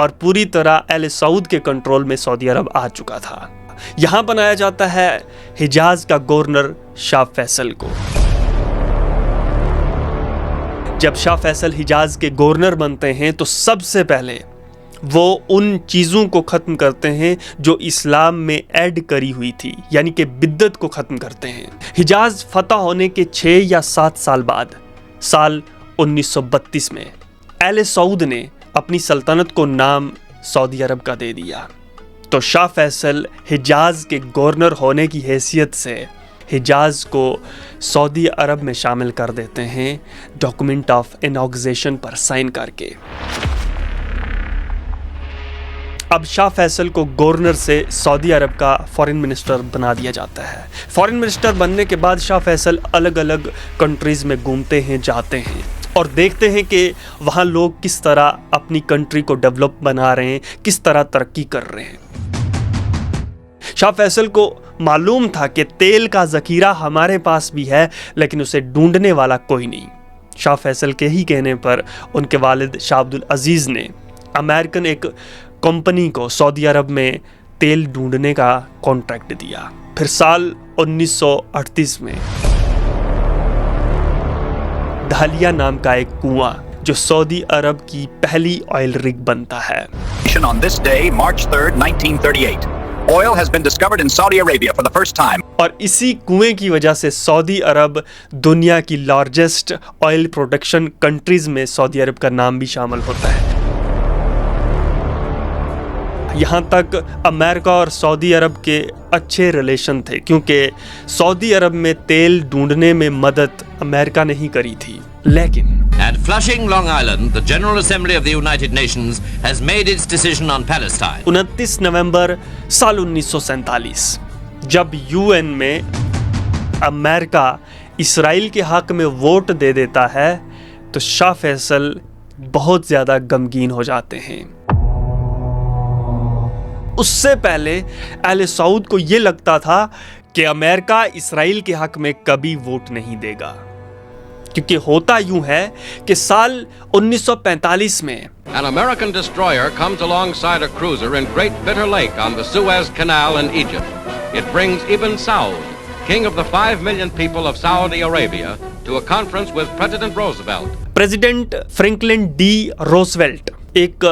اور پوری طرح اہل سعود کے کنٹرول میں سعودی عرب آ چکا تھا۔ یہاں بنایا جاتا ہے حجاز کا گورنر شاہ فیصل کو۔ جب شاہ فیصل حجاز کے گورنر بنتے ہیں تو سب سے پہلے وہ ان چیزوں کو ختم کرتے ہیں جو اسلام میں ایڈ کری ہوئی تھی، یعنی کہ بدعت کو ختم کرتے ہیں۔ حجاز فتح ہونے کے 6 یا 7 سال بعد سال 1932 میں اہل سعود نے اپنی سلطنت کو نام سعودی عرب کا دے دیا، تو شاہ فیصل حجاز کے گورنر ہونے کی حیثیت سے حجاز کو سعودی عرب میں شامل کر دیتے ہیں ڈاکومنٹ آف اناگریشن پر سائن کر کے۔ اب شاہ فیصل کو گورنر سے سعودی عرب کا فارن منسٹر بنا دیا جاتا ہے۔ فارن منسٹر بننے کے بعد شاہ فیصل الگ الگ کنٹریز میں گھومتے ہیں، جاتے ہیں اور دیکھتے ہیں کہ وہاں لوگ کس طرح اپنی کنٹری کو ڈیولپ بنا رہے ہیں، کس طرح ترقی کر رہے ہیں۔ شاہ فیصل کو معلوم تھا کہ تیل کا ذخیرہ ہمارے پاس بھی ہے لیکن اسے ڈھونڈنے والا کوئی نہیں۔ شاہ فیصل کے ہی کہنے پر ان کے والد شاہ عبد العزیز نے امریکن ایک کمپنی کو سعودی عرب میں تیل ڈھونڈنے کا کانٹریکٹ دیا۔ پھر سال 1938 میں دھالیہ نام کا ایک کنواں جو سعودی عرب کی پہلی آئل رگ بنتا ہے۔ On this day, March 3rd, 1938, oil has been discovered in Saudi Arabia for the first time. اور اسی کنویں کی وجہ سے سعودی عرب دنیا کی لارجسٹ آئل پروڈکشن کنٹریز میں سعودی عرب کا نام بھی شامل ہوتا ہے۔ یہاں تک امریکہ اور سعودی عرب کے اچھے ریلیشن تھے کیونکہ سعودی عرب میں تیل ڈھونڈنے میں مدد امریکہ نے ہی کری تھی، لیکن At Flushing, Long Island, the General Assembly of the United Nations has made its decision on Palestine. 29 نومبر سال 1947 جب UN میں امریکہ اسرائیل کے حق میں ووٹ دے دیتا ہے تو شاہ فیصل بہت زیادہ غمگین ہو جاتے ہیں۔ اس سے پہلے اہل سعود کو یہ لگتا تھا کہ امریکہ اسرائیل کے حق میں کبھی ووٹ نہیں دے گا، کیونکہ ہوتا یوں ہے کہ سال 1945 میں An American destroyer comes alongside a cruiser in Great Bitter Lake on the Suez Canal in Egypt. It brings Ibn Saud, king of the 5 million people of Saudi Arabia, to a conference with President Roosevelt. President Franklin D Roosevelt ایک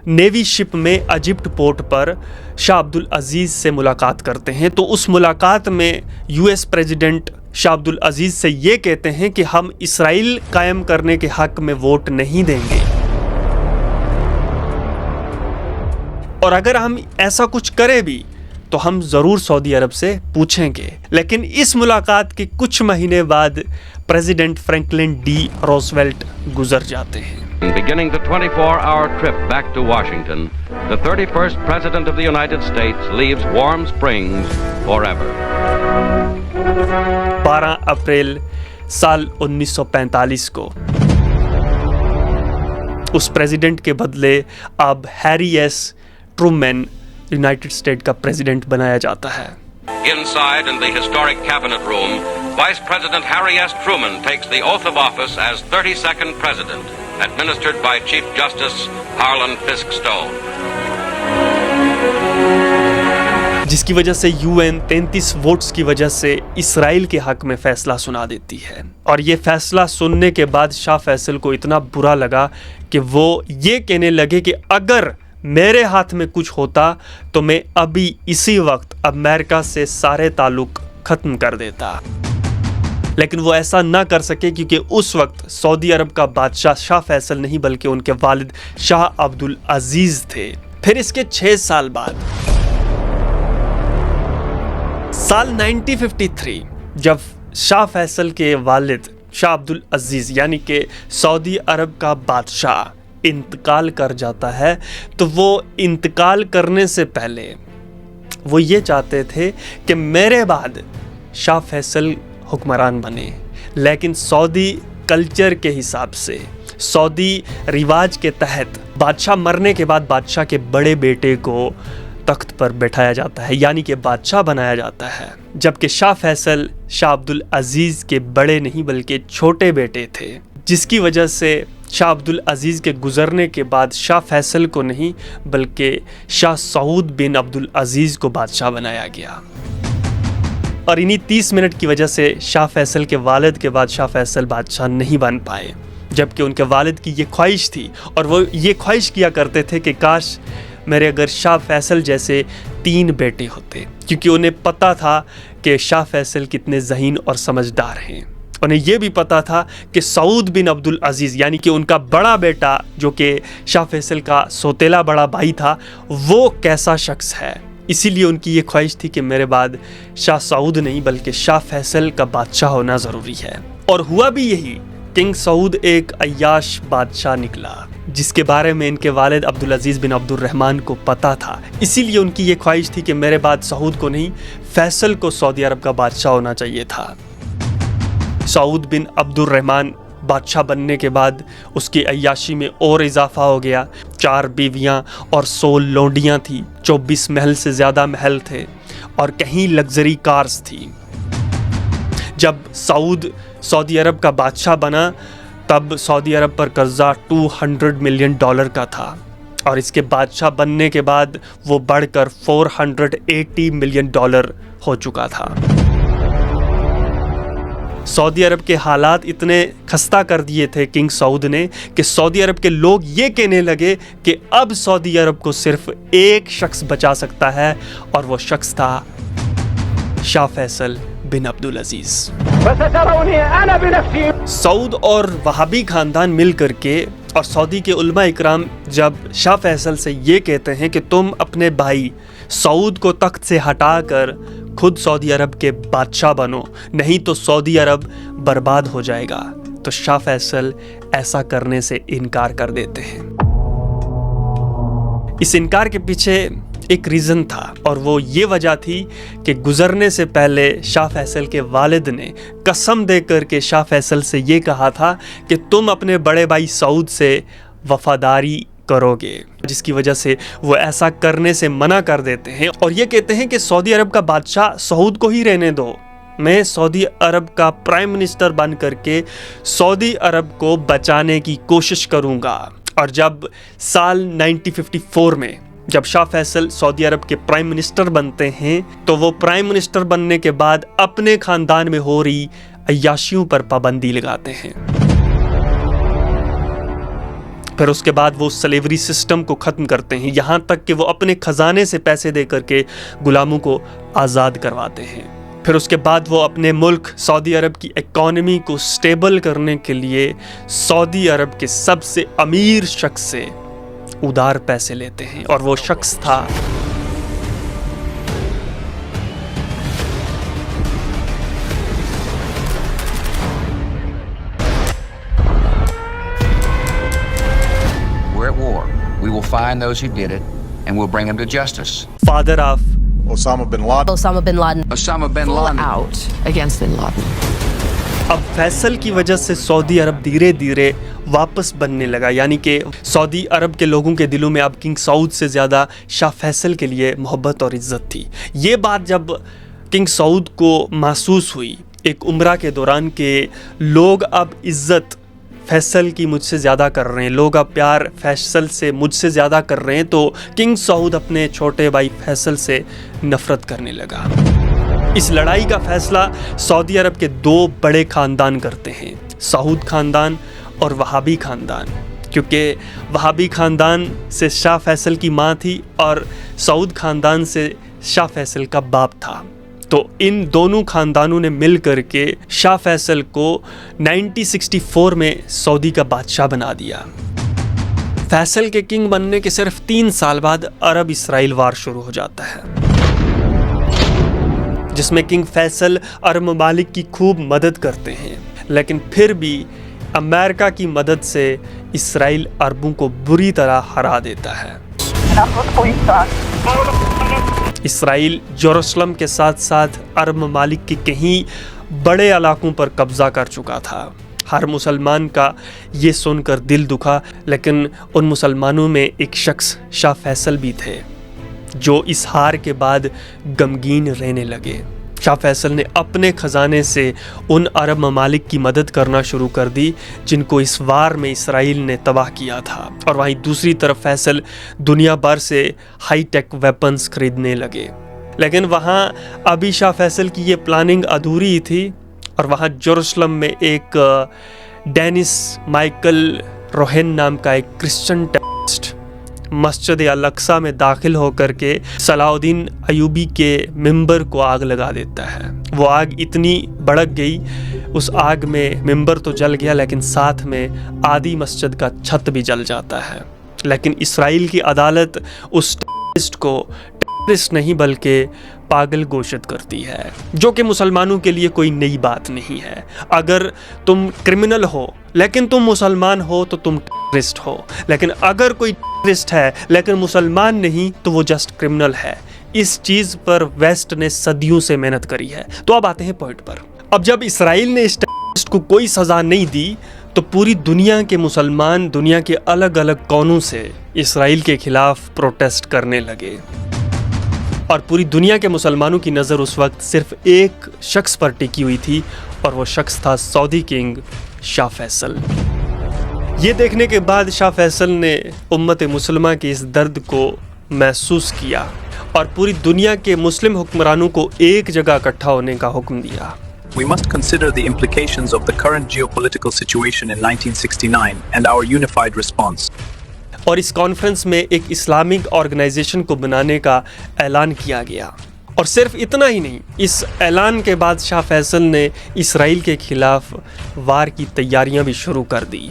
navy شپ میں Egypt port پر شاہ عبد العزیز سے ملاقات کرتے ہیں، تو اس ملاقات میں US president شاہ عبد العزیز سے یہ کہتے ہیں کہ ہم اسرائیل قائم کرنے کے حق میں ووٹ نہیں دیں گے، اور اگر ہم ایسا کچھ کریں بھی تو ہم ضرور سعودی عرب سے پوچھیں گے۔ لیکن اس ملاقات کے کچھ مہینے بعد پریزیڈنٹ فرینکلن ڈی روزویلٹ گزر جاتے ہیں۔ Beginning the 24-hour trip back to Washington, the 31st President of the United States leaves Warm Springs forever. 12 April سال 1945 کو اس پریزیڈنٹ کے بدلے اب Harry S Truman United state کا پریزیڈنٹ بنایا جاتا ہے۔ Inside in the historic cabinet room, Vice President Harry S. Truman takes the oath of office as 32nd President, administered by Chief Justice Harlan Fiske Stone. جس کی وجہ سے UN 33 votes کی وجہ سے اسرائیل کے حق میں فیصلہ سنا دیتی ہے، اور یہ فیصلہ سننے کے بعد شاہ فیصل کو اتنا برا لگا کہ وہ یہ کہنے لگے کہ اگر میرے ہاتھ میں کچھ ہوتا تو میں ابھی اسی وقت امریکہ سے سارے تعلق ختم کر دیتا، لیکن وہ ایسا نہ کر سکے کیونکہ اس وقت سعودی عرب کا بادشاہ شاہ فیصل نہیں بلکہ ان کے والد شاہ عبد العزیز تھے۔ پھر اس کے 6 سال بعد سال 1953 جب شاہ فیصل کے والد شاہ عبد العزیز یعنی کہ سعودی عرب کا بادشاہ انتقال کر جاتا ہے، تو وہ انتقال کرنے سے پہلے وہ یہ چاہتے تھے کہ میرے بعد شاہ فیصل حکمران بنے، لیکن سعودی کلچر کے حساب سے، سعودی رواج کے تحت بادشاہ مرنے کے بعد بادشاہ کے بڑے بیٹے کو تخت پر بٹھایا جاتا ہے، یعنی کہ بادشاہ بنایا جاتا ہے، جبکہ شاہ فیصل شاہ عبد العزیز کے بڑے نہیں بلکہ چھوٹے بیٹے تھے، جس کی وجہ سے شاہ عبدالعزیز کے گزرنے کے بعد شاہ فیصل کو نہیں بلکہ شاہ سعود بن عبدالعزیز کو بادشاہ بنایا گیا، اور انہی 30 منٹ کی وجہ سے شاہ فیصل کے والد کے بعد شاہ فیصل بادشاہ نہیں بن پائے، جبکہ ان کے والد کی یہ خواہش تھی، اور وہ یہ خواہش کیا کرتے تھے کہ کاش میرے اگر شاہ فیصل جیسے 3 بیٹے ہوتے، کیونکہ انہیں پتہ تھا کہ شاہ فیصل کتنے ذہین اور سمجھدار ہیں۔ انہیں یہ بھی پتا تھا کہ سعود بن عبدالعزیز یعنی کہ ان کا بڑا بیٹا جو کہ شاہ فیصل کا سوتیلا بڑا بھائی تھا وہ کیسا شخص ہے، اسی لیے ان کی یہ خواہش تھی کہ میرے بعد شاہ سعود نہیں بلکہ شاہ فیصل کا بادشاہ ہونا ضروری ہے، اور ہوا بھی یہی۔ کنگ سعود ایک عیاش بادشاہ نکلا جس کے بارے میں ان کے والد عبدالعزیز بن عبد الرحمن کو پتا تھا، اسی لیے ان کی یہ خواہش تھی کہ میرے بعد سعود کو نہیں فیصل کو سعودی عرب کا بادشاہ ہونا چاہیے تھا۔ سعود بن عبد الرحمن بادشاہ بننے کے بعد اس کی عیاشی میں اور اضافہ ہو گیا، 4 بیویاں اور 100 لونڈیاں تھیں، 24 محل سے زیادہ محل تھے، اور کہیں لگژری کارز تھی۔ جب سعود سعودی عرب کا بادشاہ بنا تب سعودی عرب پر قرضہ $200 ملین کا تھا، اور اس کے بادشاہ بننے کے بعد وہ بڑھ کر $480 ملین ہو چکا تھا۔ سعودی عرب کے حالات اتنے خستہ کر دیے تھے کنگ سعود نے کہ سعودی عرب کے لوگ یہ کہنے لگے کہ اب سعودی عرب کو صرف ایک شخص بچا سکتا ہے، اور وہ شخص تھا شاہ فیصل بن عبدالعزیز۔ سعود اور وہابی خاندان مل کر کے اور سعودی کے علماء اکرام جب شاہ فیصل سے یہ کہتے ہیں کہ تم اپنے بھائی سعود کو تخت سے ہٹا کر خود سعودی عرب کے بادشاہ بنو، نہیں تو سعودی عرب برباد ہو جائے گا، تو شاہ فیصل ایسا کرنے سے انکار کر دیتے ہیں۔ اس انکار کے پیچھے ایک ریزن تھا، اور وہ یہ وجہ تھی کہ گزرنے سے پہلے شاہ فیصل کے والد نے قسم دے کر کے شاہ فیصل سے یہ کہا تھا کہ تم اپنے بڑے بھائی سعود سے وفاداری کرو گے، جس کی وجہ سے وہ ایسا کرنے سے منع کر دیتے ہیں، اور یہ کہتے ہیں کہ سعودی عرب کا بادشاہ سعود کو ہی رہنے دو، میں سعودی عرب کا پرائم منسٹر بن کر کے سعودی عرب کو بچانے کی کوشش کروں گا۔ اور جب سال 1954 میں جب شاہ فیصل سعودی عرب کے پرائم منسٹر بنتے ہیں تو وہ پرائم منسٹر بننے کے بعد اپنے خاندان میں ہو رہی عیاشیوں پر پابندی لگاتے ہیں، پھر اس کے بعد وہ سلیوری سسٹم کو ختم کرتے ہیں، یہاں تک کہ وہ اپنے خزانے سے پیسے دے کر کے غلاموں کو آزاد کرواتے ہیں۔ پھر اس کے بعد وہ اپنے ملک سعودی عرب کی اکانومی کو سٹیبل کرنے کے لیے سعودی عرب کے سب سے امیر شخص سے ادھار پیسے لیتے ہیں، اور وہ شخص تھا We're at war. We will find those who did it and we'll bring them to justice. Father of Osama bin Laden. Osama bin Laden. Osama bin Full Laden. out against bin Laden. اب فیصل کی وجہ سے سعودی عرب دھیرے دھیرے واپس بننے لگا، یعنی کہ سعودی عرب کے لوگوں کے دلوں میں اب کنگ سعود سے زیادہ شاہ فیصل کے لیے محبت اور عزت تھی۔ یہ بات جب کنگ سعود کو محسوس ہوئی ایک عمرہ کے دوران کہ لوگ اب عزت فیصل کی مجھ سے زیادہ کر رہے ہیں، لوگ اب پیار فیصل سے مجھ سے زیادہ کر رہے ہیں، تو کنگ سعود اپنے چھوٹے بھائی فیصل سے نفرت کرنے لگا۔ اس لڑائی کا فیصلہ سعودی عرب کے 2 بڑے خاندان کرتے ہیں، سعود خاندان اور وہابی خاندان، کیونکہ وہابی خاندان سے شاہ فیصل کی ماں تھی اور سعود خاندان سے شاہ فیصل کا باپ تھا، تو ان دونوں خاندانوں نے مل کر کے شاہ فیصل کو 1964 میں سعودی کا بادشاہ بنا دیا۔ فیصل کے کنگ بننے کے صرف 3 سال بعد عرب اسرائیل وار شروع ہو جاتا ہے، جس میں کنگ فیصل عرب ممالک کی خوب مدد کرتے ہیں، لیکن پھر بھی امریکہ کی مدد سے اسرائیل عربوں کو بری طرح ہرا دیتا ہے۔ اسرائیل یروشلم کے ساتھ ساتھ عرب ممالک کے کہیں بڑے علاقوں پر قبضہ کر چکا تھا۔ ہر مسلمان کا یہ سن کر دل دکھا، لیکن ان مسلمانوں میں ایک شخص شاہ فیصل بھی تھے جو اس ہار کے بعد غمگین رہنے لگے۔ شاہ فیصل نے اپنے خزانے سے ان عرب ممالک کی مدد کرنا شروع کر دی جن کو اس وار میں اسرائیل نے تباہ کیا تھا، اور وہیں دوسری طرف فیصل دنیا بھر سے ہائی ٹیک ویپنز خریدنے لگے۔ لیکن وہاں ابھی شاہ فیصل کی یہ پلاننگ ادھوری ہی تھی، اور وہاں یروشلم میں ایک ڈینس مائیکل روہن نام کا ایک کرسچن ٹیررسٹ مسجد الاقصی میں داخل ہو کر کے صلاح الدین ایوبی کے ممبر کو آگ لگا دیتا ہے۔ وہ آگ اتنی بھڑک گئی، اس آگ میں ممبر تو جل گیا لیکن ساتھ میں آدھی مسجد کا چھت بھی جل جاتا ہے۔ لیکن اسرائیل کی عدالت اس ٹیررسٹ کو ٹیررسٹ نہیں بلکہ پاگل گھوشت کرتی ہے، جو کہ مسلمانوں کے لیے کوئی نئی بات نہیں ہے۔ اگر تم کرمنل ہو لیکن تم مسلمان ہو تو تم ٹیررسٹ ہو، لیکن اگر کوئی ٹیررسٹ ہے لیکن مسلمان نہیں تو وہ جسٹ کرمنل ہے۔ اس چیز پر ویسٹ نے صدیوں سے محنت کری ہے۔ تو اب آتے ہیں پوائنٹ پر۔ اب جب اسرائیل نے اس ٹیررسٹ کو کوئی سزا نہیں دی تو پوری دنیا کے مسلمان دنیا کے الگ الگ کونوں سے اسرائیل کے خلاف پروٹیسٹ کرنے لگے، اور پوری دنیا کے مسلمانوں کی نظر اس وقت صرف ایک شخص پر ٹکی ہوئی تھی، اور وہ شخص تھا سعودی کنگ شاہ فیصل۔ یہ دیکھنے کے بعد شاہ فیصل نے امت مسلمہ کے اس درد کو محسوس کیا اور پوری دنیا کے مسلم حکمرانوں کو ایک جگہ اکٹھا ہونے کا حکم دیا۔ We must consider the implications of the current geopolitical situation in 1969 and our unified response. اور اس کانفرنس میں ایک اسلامک آرگنائزیشن کو بنانے کا اعلان کیا گیا، اور صرف اتنا ہی نہیں، اس اعلان کے بعد شاہ فیصل نے اسرائیل کے خلاف وار کی تیاریاں بھی شروع کر دی۔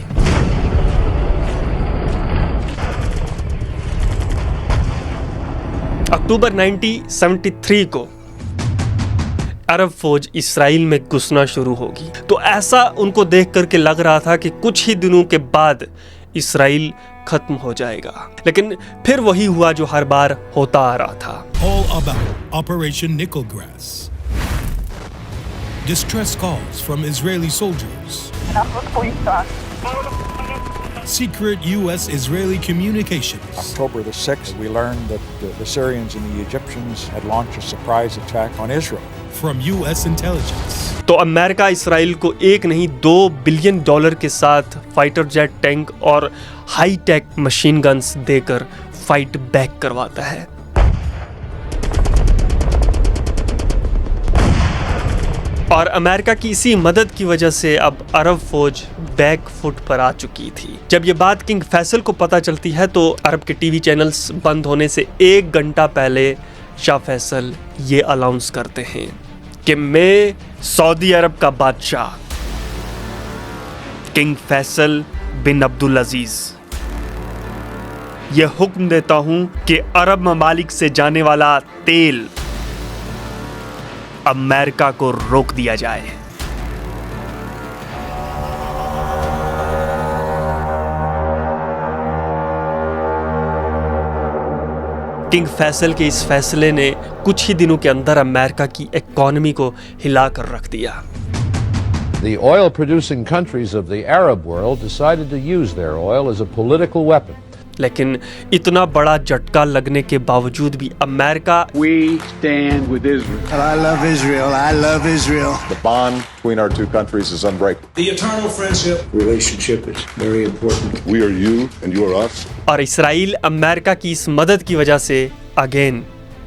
اکتوبر 1973 کو عرب فوج اسرائیل میں گھسنا شروع ہوگی، تو ایسا ان کو دیکھ کر کے لگ رہا تھا کہ کچھ ہی دنوں کے بعد اسرائیل ختم ہو جائے گا، لیکن پھر وہی ہوا جو ہر بار ہوتا آ رہا تھا۔ All about Operation Nickel Grass. Distress calls from Israeli soldiers. Secret U.S.-Israeli communications. October the 6th, we learned that the Syrians and the Egyptians had launched a surprise attack on Israel. From U.S. intelligence. تو امریکہ اسرائیل کو ایک نہیں $2 billion کے ساتھ fighter jet tank اور high tech machine guns دے کر fight back کرواتا ہے۔ اور امریکہ کی اسی مدد کی وجہ سے اب عرب فوج بیک فٹ پر آ چکی تھی۔ جب یہ بات کنگ فیصل کو پتہ چلتی ہے تو عرب کے ٹی وی چینلز بند ہونے سے 1 گھنٹہ پہلے شاہ فیصل یہ الاؤنس کرتے ہیں کہ میں سعودی عرب کا بادشاہ کنگ فیصل بن عبدالعزیز یہ حکم دیتا ہوں کہ عرب ممالک سے جانے والا تیل امریکہ کو روک دیا جائے۔ کنگ فیصل کے اس فیصلے نے کچھ ہی دنوں کے اندر امریکہ کی اکانومی کو ہلا کر رکھ دیا۔ The oil-producing countries of the Arab world decided to use their oil as a political weapon. لیکن اتنا بڑا جھٹکا لگنے کے باوجود بھی امریکہ We stand with Israel. I love Israel. I love Israel. The bond between our two countries is unbreakable. The eternal friendship relationship is very important. We are you and you are us. اور اسرائیل امریکہ کی اس مدد کی وجہ سے again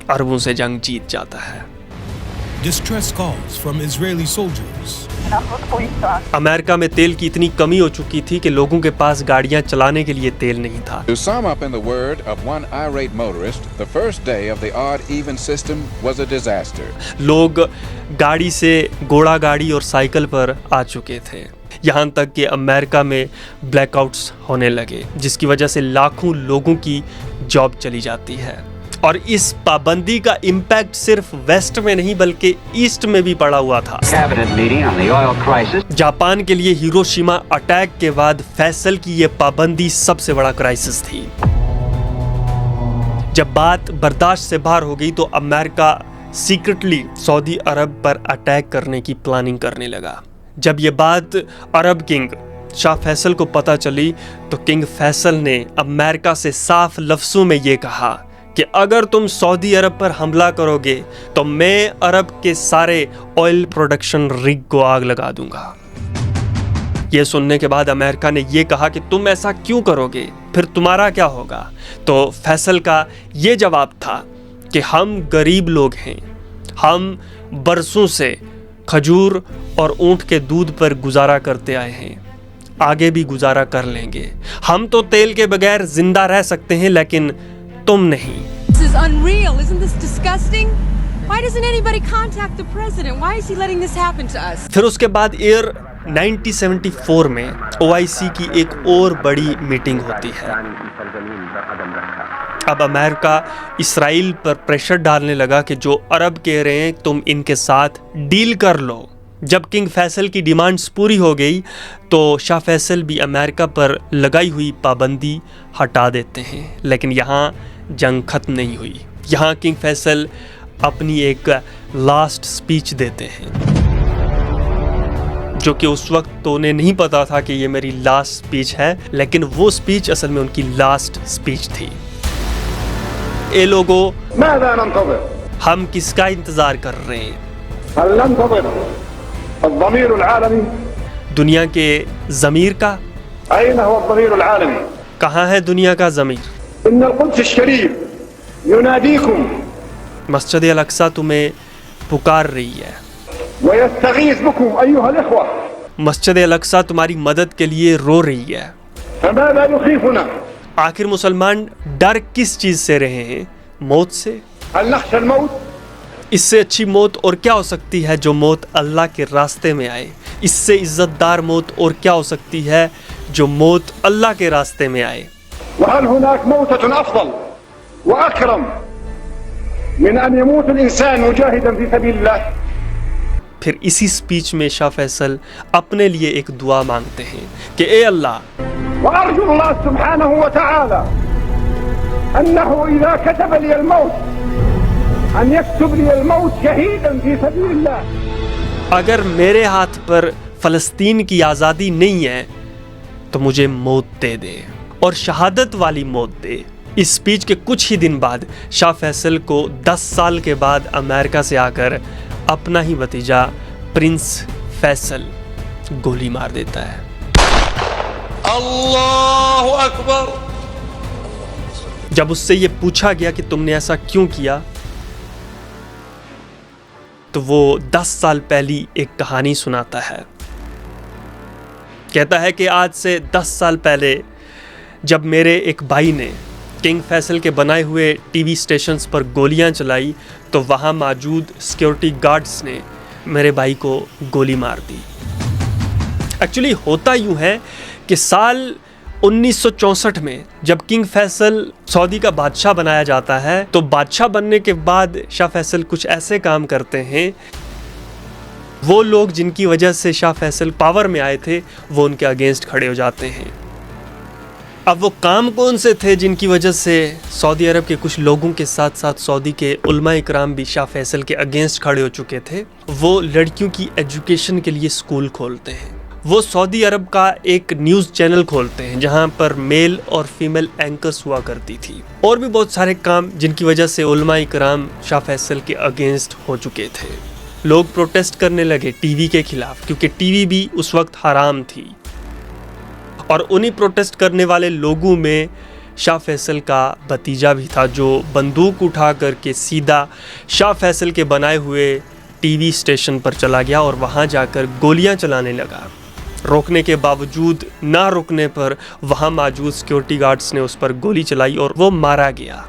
عربوں سے جنگ جیت جاتا ہے۔ Distress calls from Israeli soldiers. امریکہ میں تیل کی اتنی کمی ہو چکی تھی کہ لوگوں کے پاس گاڑیاں چلانے کے لیے تیل نہیں تھا۔ To sum up in the word of one irate motorist, the first day of the odd-even system was a disaster. لوگ گاڑی سے گھوڑا گاڑی اور سائیکل پر آ چکے تھے، یہاں تک کہ امریکہ میں بلیک آؤٹس ہونے لگے، جس کی وجہ سے لاکھوں لوگوں کی جاب چلی جاتی ہے۔ اور اس پابندی کا امپیکٹ صرف ویسٹ میں نہیں بلکہ ایسٹ میں بھی پڑا ہوا تھا۔ جاپان کے لیے ہیروشیما اٹیک کے بعد فیصل کی یہ پابندی سب سے بڑا کرائسس تھی۔ جب بات برداشت سے باہر ہو گئی تو امریکہ سیکرٹلی سعودی عرب پر اٹیک کرنے کی پلاننگ کرنے لگا۔ جب یہ بات عرب کنگ شاہ فیصل کو پتہ چلی تو کنگ فیصل نے امریکہ سے صاف لفظوں میں یہ کہا کہ اگر تم سعودی عرب پر حملہ کرو گے تو میں عرب کے سارے آئل پروڈکشن رگ کو آگ لگا دوں گا۔ یہ سننے کے بعد امریکہ نے یہ کہا کہ تم ایسا کیوں کرو گے، پھر تمہارا کیا ہوگا؟ تو فیصل کا یہ جواب تھا کہ ہم غریب لوگ ہیں، ہم برسوں سے کھجور اور اونٹ کے دودھ پر گزارا کرتے آئے ہیں، آگے بھی گزارا کر لیں گے۔ ہم تو تیل کے بغیر زندہ رہ سکتے ہیں لیکن تم نہیں۔ This is unreal. Isn't this disgusting? Why doesn't anybody contact the president? Why is he letting this happen to us? پھر اس کے بعد 1974 میں OIC کی ایک اور بڑی میٹنگ ہوتی ہے۔ اب امریکہ اسرائیل پر پریشر ڈالنے لگا کہ جو عرب کہہ رہے ہیں تم ان کے ساتھ ڈیل کر لو۔ جب کنگ فیصل کی ڈیمانڈز پوری ہو گئی تو شاہ فیصل بھی امریکہ پر لگائی ہوئی پابندی ہٹا دیتے ہیں، لیکن یہاں جنگ ختم نہیں ہوئی۔ یہاں کنگ فیصل اپنی ایک لاسٹ سپیچ دیتے ہیں، جو کہ اس وقت تو انہیں نہیں پتا تھا کہ یہ میری لاسٹ سپیچ ہے، لیکن وہ سپیچ اصل میں ان کی لاسٹ سپیچ تھی۔ اے لوگو، ہم کس کا انتظار کر رہے ہیں؟ الضمير العالمي دنیا کے ضمیر کا؟ أين هو الضمير العالمي؟ کہاں ہے دنیا کا ضمیر؟ إن القدس الشريف يناديكم مسجد الاقصی تمہیں پکار رہی ہے، ويستغيث بكم أيها الإخوة مسجد الاقصی تمہاری مدد کے لیے رو رہی ہے۔ فماذا يخيفنا؟ آخر مسلمان ڈر کس چیز سے رہے ہیں؟ موت سے۔ هل نخشى الموت؟ اس سے اچھی موت اور کیا ہو سکتی ہے جو موت اللہ کے راستے میں آئے؟ اس سے عزت دار موت اور کیا ہو سکتی ہے جو موت اللہ کے راستے میں آئے؟ وهل هناك موتة أفضل وأكرم من أن يموت الإنسان مجاهدا في سبيل الله؟ پھر اسی سپیچ میں شاہ فیصل اپنے لیے ایک دعا مانگتے ہیں کہ اے اللہ، وأرجو الله سبحانه وتعالى أنه إذا كتب لي الموت أن يكتب لي الموت شهيدا في سبيل الله، اگر میرے ہاتھ پر فلسطین کی آزادی نہیں ہے تو مجھے موت دے دے اور شہادت والی موت دے۔ اس سپیچ کے کچھ ہی دن بعد شاہ فیصل کو 10 سال کے بعد امریکہ سے آ کر اپنا ہی بھتیجا پرنس فیصل گولی مار دیتا ہے۔ اللہ اکبر۔ جب اس سے یہ پوچھا گیا کہ تم نے ایسا کیوں کیا تو وہ 10 سال پہلی ایک کہانی سناتا ہے۔ کہتا ہے کہ آج سے 10 سال پہلے جب میرے ایک بھائی نے کنگ فیصل کے بنائے ہوئے ٹی وی سٹیشنز پر گولیاں چلائی تو وہاں موجود سیکیورٹی گارڈز نے میرے بھائی کو گولی مار دی۔ ایکچولی ہوتا یوں ہے کہ سال 1964 میں جب کنگ فیصل سعودی کا بادشاہ بنایا جاتا ہے تو بادشاہ بننے کے بعد شاہ فیصل کچھ ایسے کام کرتے ہیں، وہ لوگ جن کی وجہ سے شاہ فیصل پاور میں آئے تھے وہ ان کے اگینسٹ کھڑے ہو جاتے ہیں۔ اب وہ کام کون سے تھے جن کی وجہ سے سعودی عرب کے کچھ لوگوں کے ساتھ ساتھ سعودی کے علماء اکرام بھی شاہ فیصل کے اگینسٹ کھڑے ہو چکے تھے؟ وہ لڑکیوں کی ایجوکیشن کے لیے سکول کھولتے ہیں، وہ سعودی عرب کا ایک نیوز چینل کھولتے ہیں جہاں پر میل اور فیمیل اینکرز ہوا کرتی تھی، اور بھی بہت سارے کام جن کی وجہ سے علماء اکرام شاہ فیصل کے اگینسٹ ہو چکے تھے۔ لوگ پروٹیسٹ کرنے لگے ٹی وی کے خلاف، کیونکہ ٹی وی بھی اس وقت حرام تھی، اور انہی پروٹیسٹ کرنے والے لوگوں میں شاہ فیصل کا بھتیجا بھی تھا جو بندوق اٹھا کر کے سیدھا شاہ فیصل کے بنائے ہوئے ٹی وی اسٹیشن پر چلا گیا اور وہاں جا کر گولیاں چلانے لگا۔ روکنے کے باوجود نہ رکنے پر وہاں موجود سیکیورٹی گارڈز نے اس پر گولی چلائی اور وہ مارا گیا۔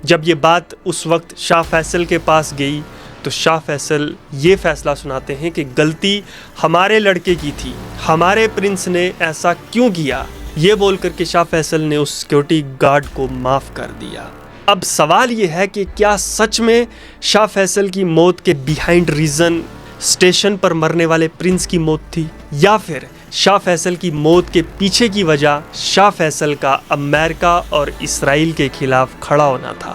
جب یہ بات اس وقت شاہ فیصل کے پاس گئی تو شاہ فیصل یہ فیصلہ سناتے ہیں کہ غلطی ہمارے لڑکے کی تھی، ہمارے پرنس نے ایسا کیوں کیا، یہ بول کر کے شاہ فیصل نے اس سیکیورٹی گارڈ کو معاف کر دیا۔ اب سوال یہ ہے کہ کیا سچ میں شاہ فیصل کی موت کے بیہائنڈ ریزن اسٹیشن پر مرنے والے پرنس کی موت تھی، یا پھر شاہ فیصل کی موت کے پیچھے کی وجہ شاہ فیصل کا امریکہ اور اسرائیل کے خلاف کھڑا ہونا تھا؟